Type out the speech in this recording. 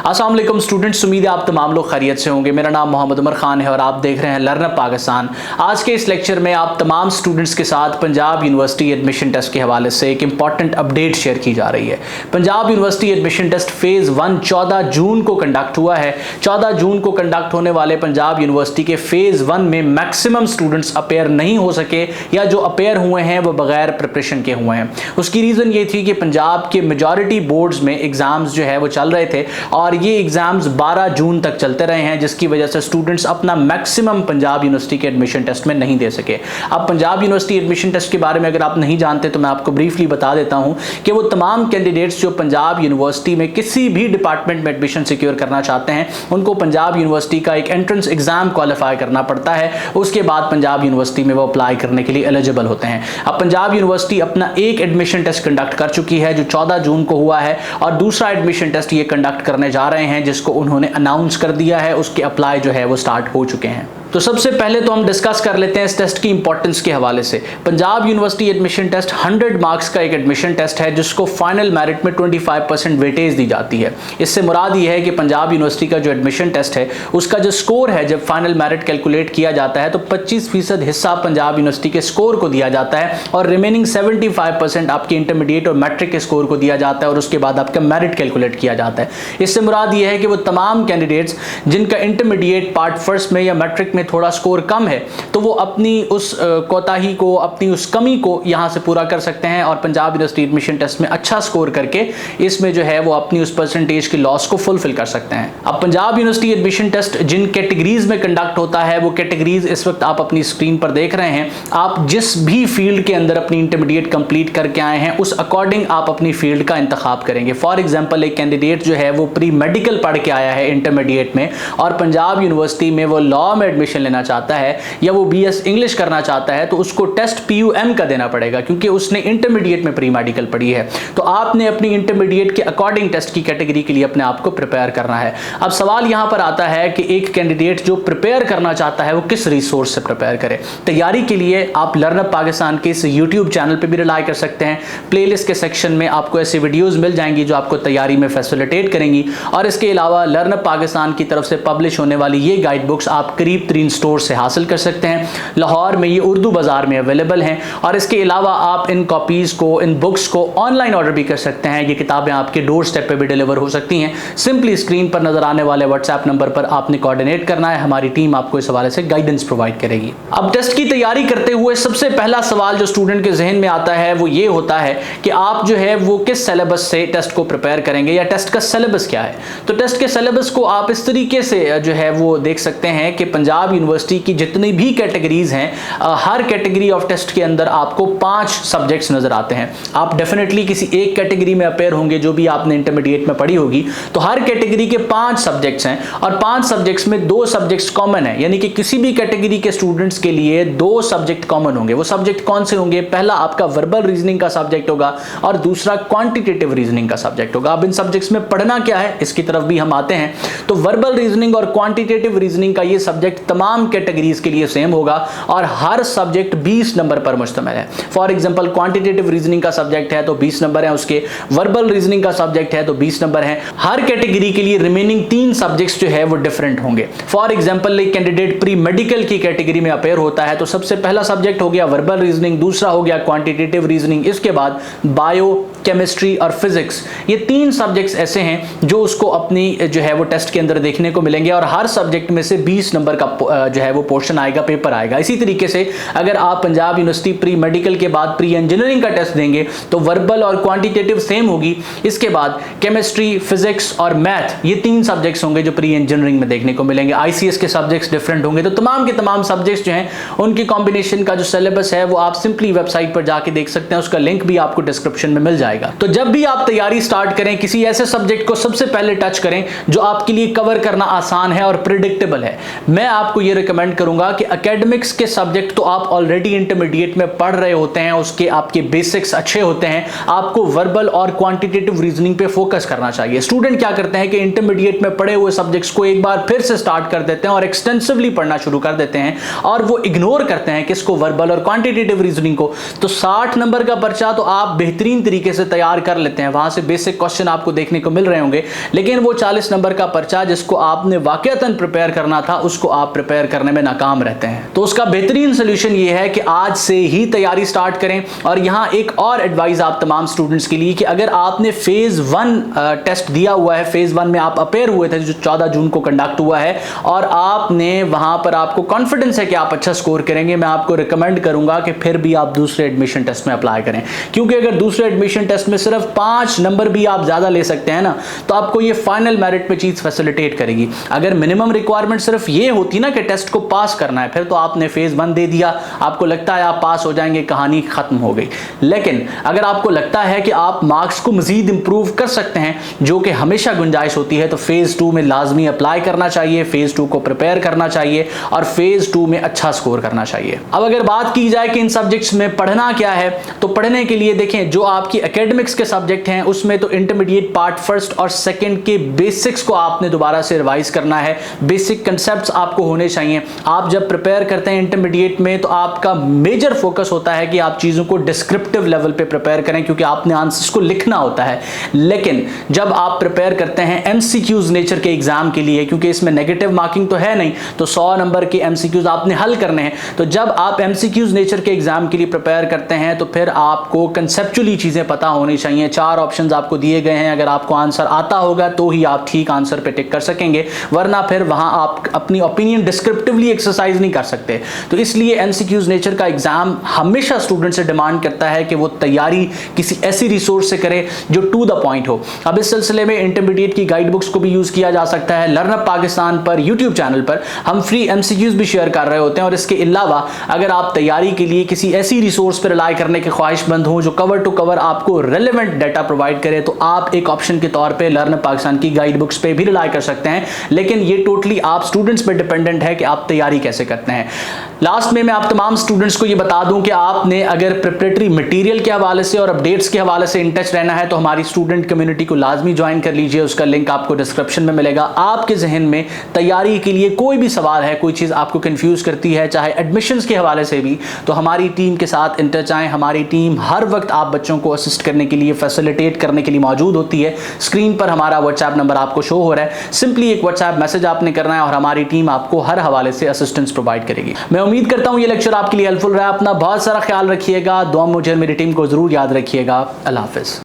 अस्सलाम वालेकुम स्टूडेंट्स, उम्मीद है आप तमाम लोग खैरियत से होंगे। मेरा नाम मोहम्मद उमर खान है और आप देख रहे हैं लर्नअप पाकिस्तान। आज के इस लेक्चर में आप तमाम स्टूडेंट्स के साथ पंजाब यूनिवर्सिटी एडमिशन टेस्ट के हवाले से एक इंपॉर्टेंट अपडेट शेयर की जा रही है। Punjab university admission test phase 1 14 जून को कंडक्ट हुआ है। 14 जून को कंडक्ट होने वाले पंजाब यूनिवर्सिटी के फेज़ 1 में मैक्सिमम स्टूडेंट्स अपेयर नहीं हो सके या जो अपेयर हुए हैं वो बगैर प्रिपरेशन के हुए हैं। उसकी रीज़न ये थी कि पंजाब के मेजॉरिटी बोर्ड्स में एग्ज़ाम्स जो है वो चल रहे थे और ये एग्जाम्स 12 जून तक चलते रहे हैं, जिसकी वजह से स्टूडेंट्स अपना मैक्सिमम पंजाब यूनिवर्सिटी के एडमिशन टेस्ट में नहीं दे सके। अब पंजाब यूनिवर्सिटी एडमिशन टेस्ट के बारे में अगर आप नहीं जानते तो मैं आपको ब्रीफली बता देता हूं कि वो तमाम कैंडिडेट्स जो पंजाब यूनिवर्सिटी में किसी भी डिपार्टमेंट में एडमिशन सिक्योर करना चाहते हैं उनको पंजाब यूनिवर्सिटी का एक एंट्रेंस एग्जाम क्वालिफाई करना पड़ता है। उसके बाद पंजाब यूनिवर्सिटी में वो अप्लाई करने के लिए एलिजिबल होते हैं। अब पंजाब यूनिवर्सिटी अपना एक एडमिशन टेस्ट कंडक्ट कर चुकी है जो 14 जून को हुआ है और दूसरा एडमिशन टेस्ट ये कंडक्ट करने जा रहे हैं जिसको उन्होंने अनाउंस कर दिया है। उसके अप्लाई जो है वो स्टार्ट हो चुके हैं। तो सबसे पहले तो हम डिस्कस कर लेते हैं इस टेस्ट की इंपॉर्टेंस के हवाले से। Punjab university admission test 100 marks का एक एडमिशन टेस्ट है जिसको फाइनल मेरिट में 25% वेटेज दी जाती है। इससे मुराद ये है कि पंजाब यूनिवर्सिटी का जो एडमिशन टेस्ट है उसका जो स्कोर है जब फाइनल मेरिट कैलकुलेट किया जाता है तो 25% हिस्सा पंजाब यूनिवर्सिटी के स्कोर को दिया जाता है और रिमेनिंग 75% आपके इंटरमीडिएट और मैट्रिक के स्कोर को दिया जाता है और उसके बाद आपका मेरिट कैलकुलेट किया जाता है। इससे मुराद ये है कि वो तमाम कैंडिडेट्स जिनका इंटरमीडिएट पार्ट फर्स्ट में या मैट्रिक में थोड़ा स्कोर कम है तो वो अपनी उस कोताही को, अपनी उस कमी को यहां से पूरा कर सकते हैं और पंजाब यूनिवर्सिटी एडमिशन टेस्ट में अच्छा स्कोर करके इसमें जो है वो अपनी उस परसेंटेज की लॉस को फुलफिल कर सकते हैं। अब पंजाब यूनिवर्सिटी एडमिशन टेस्ट जिन कैटेगरीज में कंडक्ट होता है वो कैटेगरीज इस वक्त आप अपनी स्क्रीन पर देख रहे हैं। आप जिस भी फील्ड के अंदर अपनी इंटरमीडिएट कंप्लीट करके आए हैं उस अकॉर्डिंग आप अपनी फील्ड का इंतखाब करेंगे। फॉर एग्जाम्पल एक कैंडिडेट जो है वो प्री मेडिकल पढ़ के आया है इंटरमीडिएट में और पंजाब यूनिवर्सिटी में वो लॉ में एडमिशन लेना चाहता है या वो बीएस इंग्लिश करना चाहता है तो उसको टेस्ट पीयूएम का देना पड़ेगा क्योंकि उसने इंटरमीडिएट में प्री मेडिकल पढ़ी है। तो आपने अपनी इंटरमीडिएट के अकॉर्डिंग टेस्ट की कैटेगरी के लिए अपने आप को प्रिपेयर करना है। अब सवाल यहां पर आता है कि एक कैंडिडेट जो प्रिपेयर करना चाहता है वो किस रिसोर्स से प्रिपेयर करे। तैयारी के लिए आप लर्नअप पाकिस्तान के इस यूट्यूब चैनल पर भी रिलाई कर सकते हैं। प्लेलिस्ट के सेक्शन में आपको ऐसी वीडियोज मिल जाएंगी जो आपको तैयारी में फैसिलिटेट करेंगी और इसके अलावा लर्नअप पाकिस्तान की तरफ से पब्लिश होने वाली ये गाइड बुक्स आप करीब 3 स्टोर से हासिल कर सकते हैं। लाहौर में ये उर्दू बाजार में अवेलेबल हैं और इसके अलावा आप इन कॉपीज को, इन बुक्स को ऑनलाइन ऑर्डर भी कर सकते हैं। ये किताबें आपके डोर स्टेप पे भी डिलीवर हो सकती हैं। सिंपली स्क्रीन पर नजर आने वाले व्हाट्सएप नंबर पर आपने कोऑर्डिनेट करना है। हमारी टीम आपको इस हवाले से गाइडेंस प्रोवाइड करेगी। अब टेस्ट की तैयारी करते हुए सबसे पहला सवाल जो स्टूडेंट के जहन में आता है वो ये होता है कि आप जो है वो किस सिलेबस से टेस्ट को प्रिपेयर करेंगे या टेस्ट का सिलेबस क्या है। तो टेस्ट के सिलेबस को आप इस तरीके से जो है वो देख सकते हैं कि पंजाब यूनिवर्सिटी की जितनी भी कैटेगरीज हैं हर कैटेगरी ऑफ टेस्ट के अंदर आपको 5 सब्जेक्ट्स नजर आते हैं। आप डेफिनेटली किसी एक कैटेगरी में अपेयर होंगे जो भी आपने इंटरमीडिएट में पढ़ी होगी। तो हर कैटेगरी के 5 सब्जेक्ट्स हैं और 5 सब्जेक्ट्स में 2 सब्जेक्ट्स कॉमन है, यानी कि किसी भी कैटेगरी के स्टूडेंट्स के लिए 2 सब्जेक्ट कॉमन होंगे। वो सब्जेक्ट कौन से होंगे? पहला आपका वर्बल रीजनिंग का सब्जेक्ट होगा और दूसरा क्वांटिटेटिव रीजनिंग का सब्जेक्ट होगा। अब इन सब्जेक्ट्स में पढ़ना क्या है इसकी तरफ भी हम आते हैं। तो वर्बल रीजनिंग और क्वांटिटेटिव रीजनिंग का ये सब्जेक्ट तमाम कैटेगरीज के लिए सेम होगा और हर सब्जेक्ट 20 नंबर पर मुश्तमिल है। फॉर एग्जांपल क्वांटिटेटिव रीजनिंग का सब्जेक्ट है तो 20 नंबर है उसके, वर्बल रीजनिंग का सब्जेक्ट है तो 20 नंबर है। हर कैटेगरी के लिए रिमेनिंग 3 सब्जेक्ट्स जो है वो डिफरेंट होंगे। फॉर एग्जांपल एक कैंडिडेट प्री मेडिकल की कैटेगरी में अपेयर होता है तो सबसे पहला सब्जेक्ट हो गया वर्बल रीजनिंग, दूसरा हो गया क्वांटिटेटिव रीजनिंग, इसके बाद बायो, केमिस्ट्री और फिजिक्स। ये 3 सब्जेक्ट्स ऐसे हैं जो उसको अपनी जो है वो टेस्ट के अंदर देखने को मिलेंगे और हर सब्जेक्ट में से 20 नंबर का जो है वो पोर्शन आएगा, पेपर आएगा। इसी तरीके से अगर आप पंजाब यूनिवर्सिटी प्री मेडिकल के बाद प्री इंजीनियरिंग का टेस्ट देंगे तो वर्बल और क्वांटिटेटिव सेम होगी। इसके बाद केमिस्ट्री, फिजिक्स और मैथ ये 3 सब्जेक्ट्स होंगे जो प्री इंजीनियरिंग में देखने को मिलेंगे। आईसीएस के सब्जेक्ट्स डिफरेंट होंगे। तो तमाम के तमाम सब्जेक्ट्स जो हैं उनकी कॉम्बिनेशन का जो सिलेबस है वो आप सिंपली वेबसाइट पर जाके देख सकते हैं। उसका लिंक भी आपको डिस्क्रिप्शन में मिल जाएगा। तो जब भी आप तैयारी स्टार्ट करें किसी ऐसे सब्जेक्ट को सबसे पहले टच करें जो आपके लिए कवर करना आसान है और प्रिडिक्टेबल है। मैं आपको ये रिकमेंड करूंगा कि एकेडमिक्स के सब्जेक्ट तो आप ऑलरेडी इंटरमीडिएट में पढ़ रहे होते हैं, उसके आपके बेसिक्स अच्छे होते हैं। आपको वर्बल और क्वांटिटेटिव रीजनिंग पे फोकस करना चाहिए। स्टूडेंट क्या करते हैं कि इंटरमीडिएट में पढ़े हुए सब्जेक्ट्स को एक बार फिर से स्टार्ट कर देते हैं और एक्सटेंसिवली पढ़ना शुरू कर देते हैं और वो इग्नोर करते हैं किसको, वर्बल और क्वांटिटेटिव रीजनिंग को। तो 60 नंबर का पर्चा तो आप बेहतरीन तरीके से तैयार कर लेते हैं, वहां से बेसिक क्वेश्चन आपको देखने को मिल रहे होंगे, लेकिन वो 40 नंबर का पर्चा जिसको आपने वाकईतन प्रिपेयर करना था उसको आप प्रिपेयर करने में नाकाम रहते हैं। तो उसका बेहतरीन सोल्यूशन ये है कि आज से ही तैयारी स्टार्ट करें। और यहां एक और एडवाइस आप तमाम स्टूडेंट्स के लिए कि अगर आपने फेज 1 टेस्ट दिया हुआ है, फेज 1 में आप अपेयर हुए थे जो 14 जून को कंडक्ट हुआ है, और आपने वहां पर आपको कॉन्फिडेंस है कि आप अच्छा स्कोर करेंगे, मैं आपको रिकमेंड करूंगा कि फिर भी आप दूसरे एडमिशन टेस्ट में अप्लाई करें। क्योंकि अगर दूसरे एडमिशन टेस्ट में सिर्फ 5 नंबर भी आप ज्यादा ले सकते हैं ना, तो आपको ये फाइनल मेरिट में चीज फैसिलिटेट करेगी। अगर मिनिमम रिक्वायरमेंट सिर्फ ये होती ना कि टेस्ट को पास करना है, फिर तो आपने फेज 1 दे दिया, आपको लगता है आप पास हो जाएंगे, कहानी खत्म हो गई। लेकिन अगर आपको लगता है कि आप मार्क्स को मजीद इंप्रूव कर सकते हैं, जो कि हमेशा गुंजाइश होती है, तो फेज 2 में लाजमी अप्लाई करना चाहिए, फेज 2 को प्रिपेयर करना चाहिए और फेज 2 में अच्छा स्कोर करना चाहिए। अब अगर बात की जाए कि इन सब्जेक्ट्स में पढ़ना क्या है, तो पढ़ने के लिए देखें जो आपकी एकेडमिक्स के सब्जेक्ट हैं उसमें तो इंटरमीडिएट पार्ट फर्स्ट और सेकंड के बेसिक्स को आपने दोबारा से रिवाइज करना है। बेसिक कंसेप्ट्स आपको होने चाहिए। आप जब प्रिपेयर करते हैं इंटरमीडिएट में तो आपका मेजर फोकस होता है कि आप चीजों को डिस्क्रिप्टिव लेवल पे प्रिपेयर करें, क्योंकि आपने आंसर्स को लिखना होता है। लेकिन जब आप प्रिपेयर करते हैं एमसीक्यूज नेचर के एग्जाम के लिए, क्योंकि इसमें नेगेटिव मार्किंग तो है नहीं, तो 100 नंबर के एमसीक्यूज आपने हल करने हैं, तो जब आप एमसीक्यूज नेचर के एग्जाम के लिए प्रिपेयर करते हैं तो फिर आपको कंसेप्चुअली चीजें पता होनी चाहिए। 4 ऑप्शंस आपको दिए गए हैं, अगर आपको आंसर आता होगा तो ही आप ठीक आंसर पे टिक कर सकेंगे, वरना फिर वहां आप अपनी ओपिनियन डिस्क्रिप्टिवली एक्सरसाइज नहीं कर सकते। तो इसलिए एमसीक्यूज नेचर का एग्जाम हमेशा स्टूडेंट से डिमांड करता है कि वो तैयारी किसी ऐसी रिसोर्स से करे जो टू द पॉइंट हो। अब इस सिलसिले में इंटरमीडिएट की गाइड बुक्स को भी यूज किया जा सकता है। लर्नअप पाकिस्तान पर यूट्यूब चैनल पर हम फ्री एमसीक्यूज भी शेयर कर रहे होते हैं, और इसके अलावा अगर आप तैयारी के लिए किसी ऐसी रिसोर्स पर रिलाई करने के ख्वाहिशमंद हो जो कवर टू कवर आपको रेलेवेंट डाटा प्रोवाइड करे, तो आप एक ऑप्शन के तौर पे लर्नअप पाकिस्तान की गाइड बुक्स पे भी रिलाई कर सकते हैं। लेकिन ये टोटली आप स्टूडेंट्स पे डिपेंडेंट है कि आप तैयारी कैसे करते हैं। लास्ट में मैं आप तमाम स्टूडेंट्स को ये बता दूं कि आपने अगर प्रिपरेटरी मटेरियल के हवाले से और अपडेट्स के हवाले से इन टच रहना है तो हमारी स्टूडेंट कम्युनिटी को लाजमी ज्वाइन कर लीजिए। उसका लिंक आपको डिस्क्रिप्शन में मिलेगा। आपके जहन में तैयारी के लिए कोई भी सवाल है, कोई चीज़ आपको कंफ्यूज करती है, चाहे एडमिशन्स के हवाले से भी, तो हमारी टीम के साथ इन टच आएं। हमारी टीम हर वक्त आप बच्चों को असिस्ट करने के लिए, फैसिलिटेट करने के लिए मौजूद होती है। स्क्रीन पर हमारा व्हाट्सएप नंबर आपको शो हो रहा है, सिंपली एक व्हाट्सएप मैसेज आपने करना है और हमारी टीम आपको हर हवाले से असिस्टेंस प्रोवाइड करेगी। मैं उम्मीद करता हूं ये लेक्चर आपके लिए हेल्पफुल रहा। अपना बहुत सारा ख्याल रखिएगा, दुआ में मुझे मेरी टीम को जरूर याद रखिएगा। अल्लाह हाफिज़।